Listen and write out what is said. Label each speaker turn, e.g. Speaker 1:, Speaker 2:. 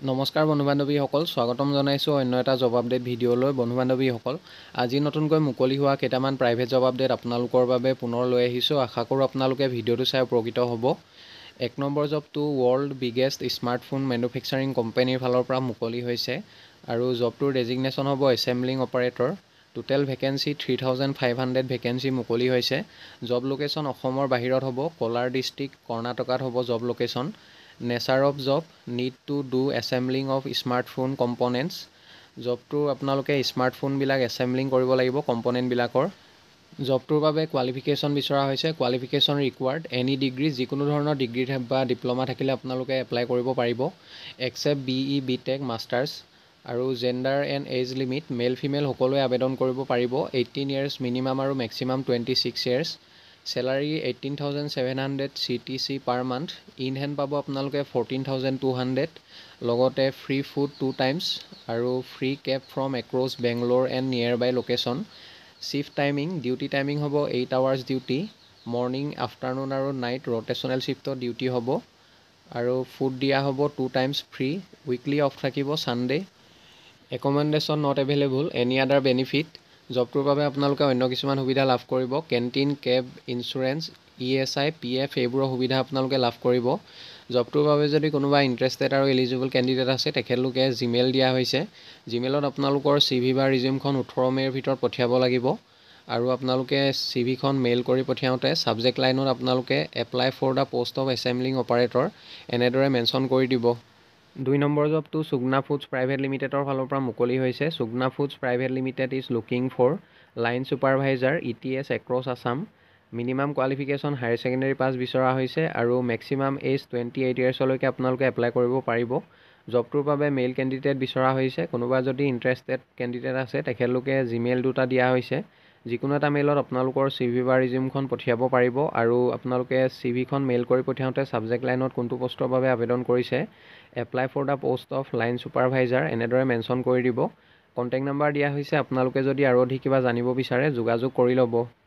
Speaker 1: নমস্কাৰ বন্ধু বান্ধৱীসকল, স্বাগতম জনাইছোঁ অন্য এটা জব আপডেট ভিডিঅ'লৈ। বন্ধু বান্ধৱীসকল, আজি নতুনকৈ মুকলি হোৱা কেইটামান প্ৰাইভেট জব আপডেট আপোনালোকৰ বাবে পুনৰ লৈ আহিছোঁ। আশা কৰোঁ আপোনালোকে ভিডিঅ'টো চাই উপকৃত হ'ব। 1 নম্বৰ জবটো ৱৰ্ল্ড বিগেষ্ট স্মাৰ্টফোন মেনুফেকচাৰিং কোম্পানীৰ ফালৰ পৰা মুকলি হৈছে আৰু জবটোৰ ডেজিগনেশ্যন হ'ব assembling operator. Total vacancy 3500 vacancy মুকলি হৈছে। জব লোকেশ্যন অসমৰ বাহিৰত হ'ব, কোলাৰ ডিষ্ট্ৰিক্ট কৰ্ণাটকাত হ'ব job location. Nature of job, need to do assembling of smartphone components. জবটো আপোনালোকে স্মাৰ্টফোনবিলাক এছেম্বলিং কৰিব লাগিব কম্পনেণ্টবিলাকৰ। জবটোৰ বাবে কোৱালিফিকেশ্যন বিচৰা হৈছে। কোৱালিফিকেশ্যন ৰিকুৱাৰ্ড এনি ডিগ্ৰী, যিকোনো ধৰণৰ ডিগ্ৰী বা ডিপ্ল'মা থাকিলে আপোনালোকে এপ্লাই কৰিব পাৰিব, এক্সেপ্ট BE BTech মাষ্টাৰ্ছ। আৰু gender and age limit, male female সকলোৱে আবেদন কৰিব পাৰিব। 18 ইয়াৰ্ছ মিনিমাম আৰু maximum 26 years. Salary 18,700 CTC per month. In hand পাব আপোনালোকে 14,200। লগতে ফ্ৰী ফুড 2 টাইমছ আৰু free cab from across Bangalore and nearby location. Shift timing, duty timing হ'ব 8 আৱাৰ্ছ ডিউটি। মৰ্ণিং, আফটাৰনুন আৰু নাইট ৰ'টেশ্যনেল শ্বিফ্টত duty হ'ব আৰু ফুড দিয়া হ'ব 2 টাইমছ ফ্ৰী। উইকলি অফ থাকিব Sunday'. Accommodation not available, any other benefit. জবটোৰ বাবে আপোনালোকে অন্য কিছুমান সুবিধা লাভ কৰিব। Canteen, cab, insurance, ESI, PF এইবোৰৰ সুবিধা আপোনালোকে লাভ কৰিব। জবটোৰ বাবে যদি কোনোবা ইণ্টাৰেষ্টেড আৰু এলিজিবল কেণ্ডিডেট আছে, তেখেতলোকে জিমেইল দিয়া হৈছে। জিমেইলত আপোনালোকৰ CV বা ৰিজিউমখন 18 মে'ৰ ভিতৰত পঠিয়াব লাগিব আৰু আপোনালোকে CVখন মেইল কৰি পঠিয়াওঁতে ছাবজেক্ট লাইনত আপোনালোকে apply for the post of assembling operator এনেদৰে মেনশ্যন কৰি দিব। 2 নম্বৰ জবটো সুগনা ফুডছ প্ৰাইভেট লিমিটেডৰ ফালৰ পৰা মুকলি হৈছে। Sugna foods private limited is looking for line supervisor ETS across Assam. Minimum qualification higher secondary pass বিচৰা হৈছে আৰু মেক্সিমাম এজ 28 ইয়াৰ্ছলৈকে আপোনালোকে এপ্লাই কৰিব পাৰিব। জবটোৰ বাবে মেইল কেণ্ডিডেট বিচৰা হৈছে। কোনোবা যদি ইণ্টাৰেষ্টেড কেণ্ডিডেট আছে, তেখেতলোকে জিমেইল দুটা দিয়া হৈছে। যিকোনো এটা মেইলত আপোনালোকৰ CV বা ৰিজিউমখন পঠিয়াব পাৰিব আৰু আপোনালোকে CVখন মেইল কৰি পঠিয়াওঁতে ছাবজেক্ট লাইনত কোনটো পষ্টৰ বাবে আবেদন কৰিছে, apply for the post of line supervisor এনেদৰে মেনশ্যন কৰি দিব। কণ্টেক্ট নাম্বাৰ দিয়া হৈছে। আপোনালোকে যদি আৰু অধিক কিবা জানিব বিচাৰে, যোগাযোগ কৰি ল'ব।